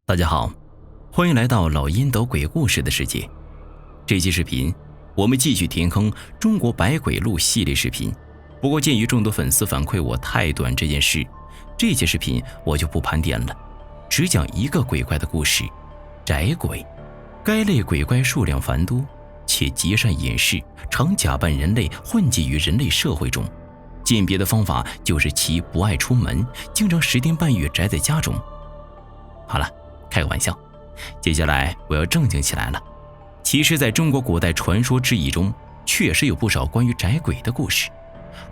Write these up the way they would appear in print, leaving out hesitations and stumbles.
大家好，欢迎来到老烟斗鬼故事的世界。这期视频我们继续填坑中国百鬼录系列视频，不过鉴于众多粉丝反馈我太短这件事，这期视频我就不盘点了，只讲一个鬼怪的故事——宅鬼。该类鬼怪数量繁多，且极善掩饰，常假扮人类混迹于人类社会中。鉴别的方法就是其不爱出门，经常10天半月宅在家中。好了，开个玩笑，接下来我要正经起来了。其实在中国古代传说志异中，确实有不少关于宅鬼的故事，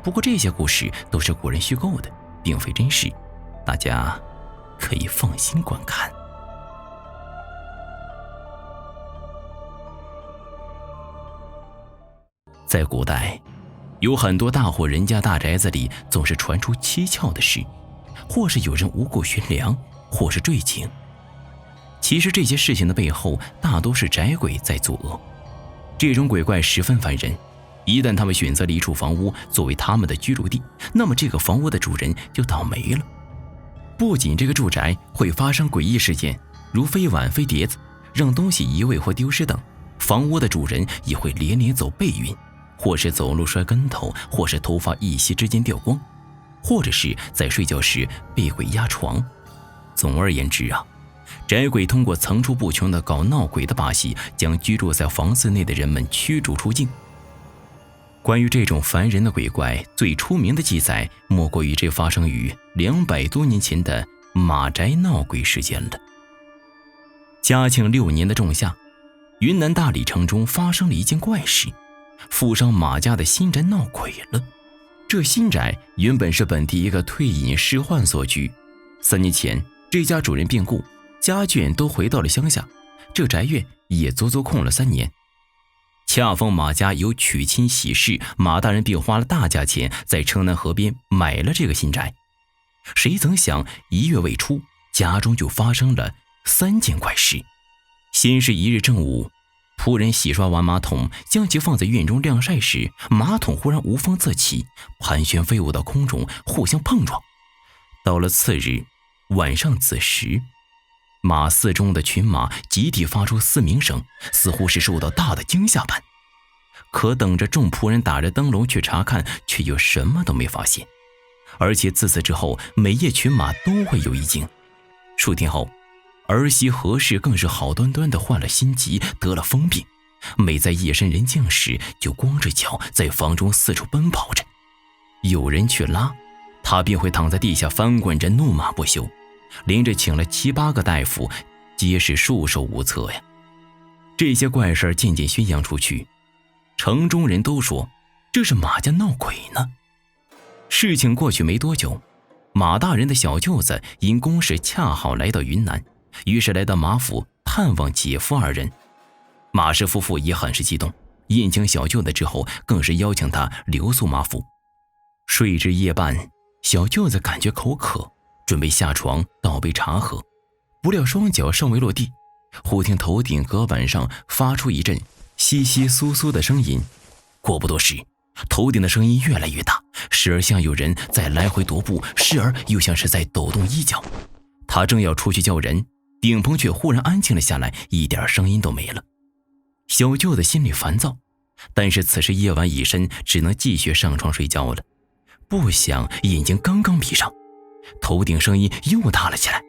不过这些故事都是古人虚构的，并非真实，大家可以放心观看。在古代，有很多大户人家大宅子里总是传出蹊跷的事，或是有人无故悬梁，或是坠井。其实这些事情的背后大多是宅鬼在作恶。这种鬼怪十分烦人，一旦他们选择了一处房屋作为他们的居住地，那么这个房屋的主人就倒霉了。不仅这个住宅会发生诡异事件，如飞碗飞碟子，让东西移位或丢失等，房屋的主人也会连连走背运，或是走路摔跟头，或是头发一夕之间掉光，或者是在睡觉时被鬼压床。总而言之啊，宅鬼通过层出不穷的搞闹鬼的把戏，将居住在房子内的人们驱逐出境。关于这种烦人的鬼怪，最出名的记载莫过于这发生于200多年前的马宅闹鬼事件了。嘉庆6年的仲夏，云南大理城中发生了一件怪事，富商马家的新宅闹鬼了。这新宅原本是本地一个退隐仕宦所居，3年前这家主人变故，家眷都回到了乡下，这宅院也足足空了3年。恰逢马家有娶亲喜事，马大人便花了大价钱在城南河边买了这个新宅。谁曾想1月未出，家中就发生了3件怪事。先是一日正午，仆人洗刷完马桶，将其放在院中晾晒时，马桶忽然无风自起，盘旋飞舞到空中，互相碰撞。到了次日晚上子时，马寺中的群马集体发出嘶鸣声，似乎是受到大的惊吓般。可等着众仆人打着灯笼去查看，却又什么都没发现。而且自此之后，每夜群马都会有一惊。数天后，儿媳何氏更是好端端地患了心疾，得了疯病，每在夜深人静时，就光着脚在房中四处奔跑着。有人去拉，她便会躺在地下翻滚着，怒骂不休。连着请了7、8个大夫，皆是束手无策呀。这些怪事渐渐宣扬出去，城中人都说这是马家闹鬼呢。事情过去没多久，马大人的小舅子因公事恰好来到云南，于是来到马府探望姐夫2人。马氏夫妇也很是激动，宴请小舅子之后，更是邀请他留宿马府。睡至夜半，小舅子感觉口渴，准备下床倒杯茶喝，不料双脚尚未落地，忽听头顶隔板上发出一阵窸窸窣窣的声音。过不多时，头顶的声音越来越大，时而像有人在来回踱步，时而又像是在抖动衣角。他正要出去叫人，顶棚却忽然安静了下来，一点声音都没了。小舅子心里烦躁，但是此时夜晚已深，只能继续上床睡觉了。不想眼睛刚刚闭上，头顶声音又大了起来，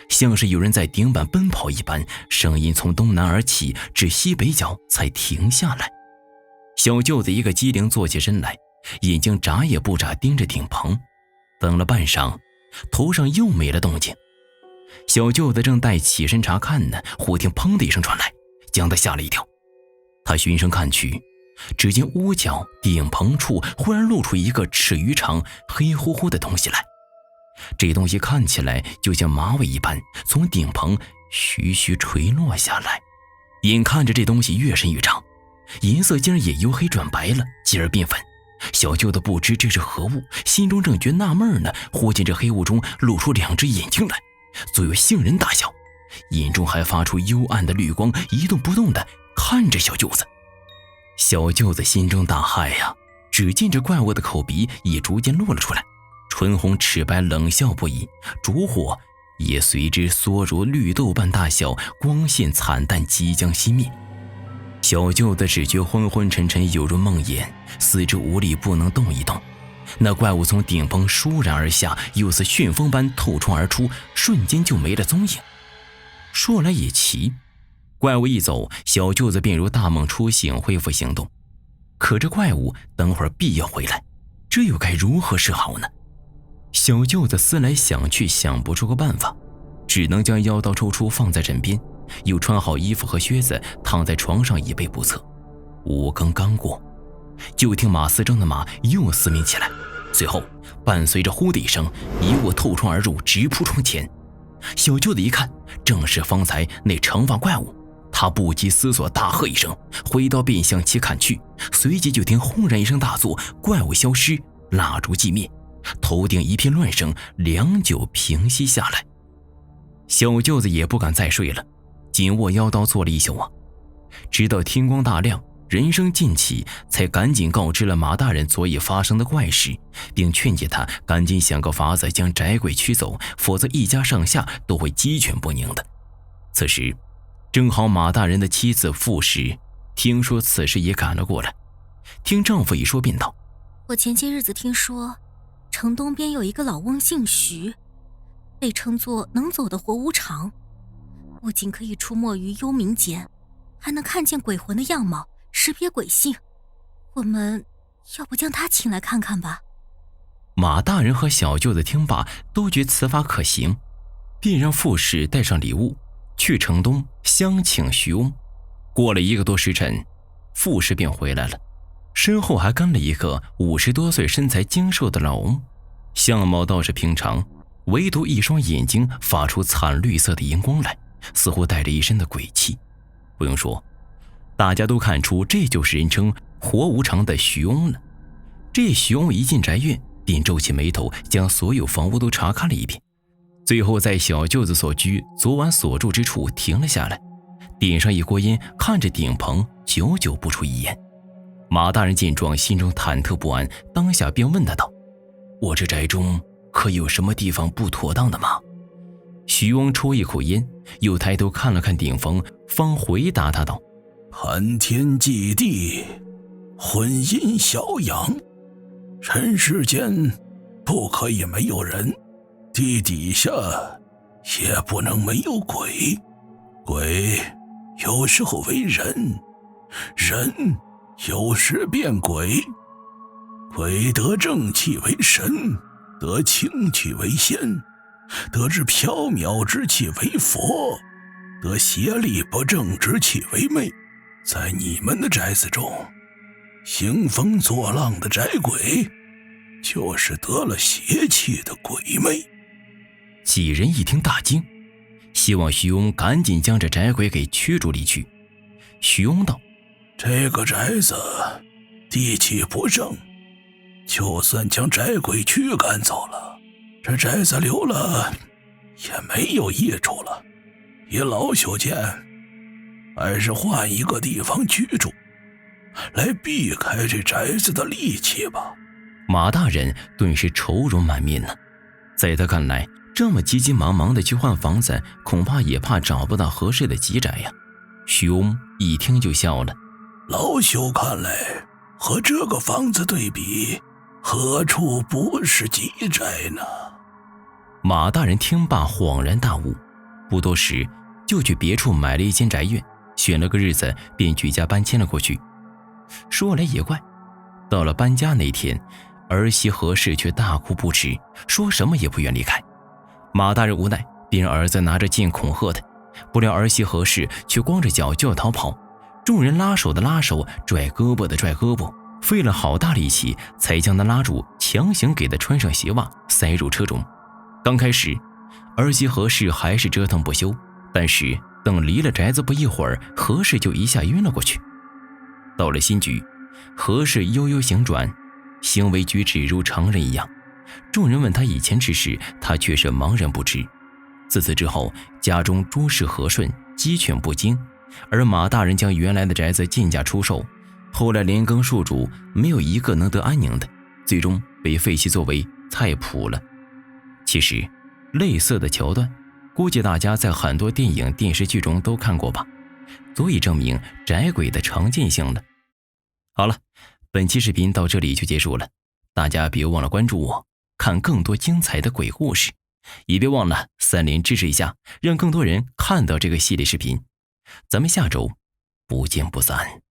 像是有人在顶板奔跑一般，声音从东南而起，至西北角才停下来。小舅子一个机灵坐起身来，眼睛眨也不眨盯着顶棚，等了半晌，头上又没了动静。小舅子正待起身查看呢，忽听砰的一声传来，将他吓了一跳。他循声看去，只见屋角顶棚处忽然露出一个尺余长黑乎乎的东西来。这东西看起来就像马尾一般，从顶棚徐徐垂落下来。眼看着这东西越伸越长，颜色竟然也由黑转白了，继而变粉。小舅子不知这是何物，心中正觉纳闷呢，忽见这黑雾中露出2只眼睛来，足有杏仁大小，眼中还发出幽暗的绿光，一动不动地看着小舅子。小舅子心中大骇呀，只见这怪物的口鼻也逐渐露了出来，唇红齿白，冷笑不已，烛火也随之缩如绿豆般大小，光线惨淡，即将熄灭。小舅子只觉昏昏沉沉，犹如梦魇，四肢无力，不能动一动。那怪物从顶棚倏然而下，又似旋风般透窗而出，瞬间就没了踪影。说来也奇，怪物一走，小舅子便如大梦初醒，恢复行动。可这怪物等会儿必要回来，这又该如何是好呢？小舅子思来想去，想不出个办法，只能将腰刀抽出放在枕边，又穿好衣服和靴子，躺在床上以备不测。5更刚过，就听马思正的马又嘶鸣起来，随后伴随着呼的一声，一握透窗而入，直扑窗前。小舅子一看，正是方才那长发怪物。他不及思索，大喝一声，挥刀便向其砍去，随即就听轰然一声大作，怪物消失，蜡烛寂灭，头顶一片乱声，良久平息下来。小舅子也不敢再睡了，紧握腰刀做了一宿啊。直到天光大亮，人声尽起，才赶紧告知了马大人昨夜发生的怪事，并劝诫他赶紧想个法子将宅鬼驱走，否则一家上下都会鸡犬不宁的。此时正好马大人的妻子傅氏听说此事也赶了过来，听丈夫一说便道：我前些日子听说城东边有一个老翁姓徐，被称作能走的活无常，不仅可以出没于幽冥间，还能看见鬼魂的样貌，识别鬼性。我们要不将他请来看看吧？马大人和小舅子听罢都觉此法可行，便让傅氏带上礼物去城东相请徐翁。过了1个多时辰，傅氏便回来了，身后还跟了一个50多岁、身材精瘦的老翁，相貌倒是平常，唯独一双眼睛发出惨绿色的荧光来，似乎带着一身的鬼气。不用说，大家都看出这就是人称活无常的徐翁了。这徐翁一进宅院，便皱起眉头，将所有房屋都查看了一遍，最后在小舅子所居昨晚所住之处停了下来，点上一锅烟，看着顶棚，久久不出一言。马大人见状，心中忐忑不安，当下便问他道：我这宅中可有什么地方不妥当的吗？徐翁抽一口烟，又抬头看了看顶棚，方回答他道：盘天祭地，婚姻小养，人世间不可以没有人，地底下也不能没有鬼。鬼有时候为人，人有时变鬼。鬼得正气为神，得清气为仙，得之缥缈之气为佛，得邪力不正之气为魅。在你们的宅子中，兴风作浪的宅鬼，就是得了邪气的鬼魅。几人一听大惊，希望徐翁赶紧将这宅鬼给驱逐离去。徐翁道：这个宅子地气不正，就算将宅鬼驱赶走了，这宅子留了也没有益处了。以老朽见，还是换一个地方居住，来避开这宅子的戾气吧。马大人顿时愁容满面呢，在他看来，这么急急忙忙的去换房子，恐怕也怕找不到合适的吉宅呀。徐翁一听就笑了：老朽看来，和这个房子对比，何处不是吉宅呢？马大人听罢恍然大悟，不多时就去别处买了一间宅院，选了个日子便举家搬迁了过去。说来也怪，到了搬家那天，儿媳何氏却大哭不止，说什么也不愿离开。马大人无奈，便让儿子拿着剑恐吓他，不料儿媳何氏却光着脚就要逃跑，众人拉手的拉手，拽胳膊的拽胳膊，费了好大力气才将他拉住，强行给他穿上鞋袜，塞入车中。刚开始儿媳何氏还是折腾不休，但是等离了宅子不一会儿，何氏就一下晕了过去。到了新居，何氏悠悠醒转，行为举止如常人一样，众人问他以前之事，他却是茫然不知。自此之后，家中诸事和顺，鸡犬不惊，而马大人将原来的宅子贱价出售，后来连耕数主，没有一个能得安宁的，最终被废弃作为菜圃了。其实类似的桥段估计大家在很多电影电视剧中都看过吧，足以证明宅鬼的常见性了。好了，本期视频到这里就结束了，大家别忘了关注我，看更多精彩的鬼故事，也别忘了3连支持一下，让更多人看到这个系列视频。咱们下周不见不散。